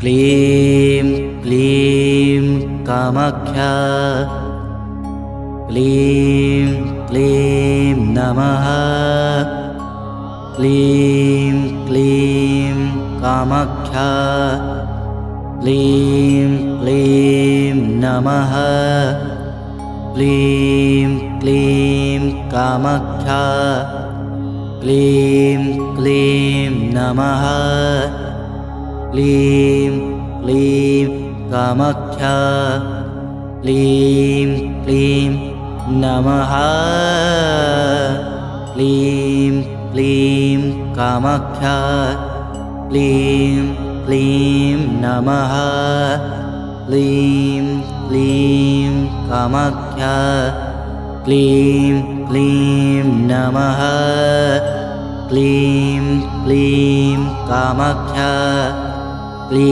क्लीं क्लीं कामाख्या क्लीं क्लीं नमः क्लीं क्लीं कामाख्या क्लीं क्लीं नमः क्लीं क्लीं कामाख्या क्लीं क्लीं नमः क्लीं क्लीं कामाख्या क्लीं क्लीं नमः क्लीं क्लीं कामाख्या क्लीं क्लीं नमः क्लीं क्लीं कामाख्या क्लीं क्लीं नमः क्लीं क्लीं कामाख्या क्लीं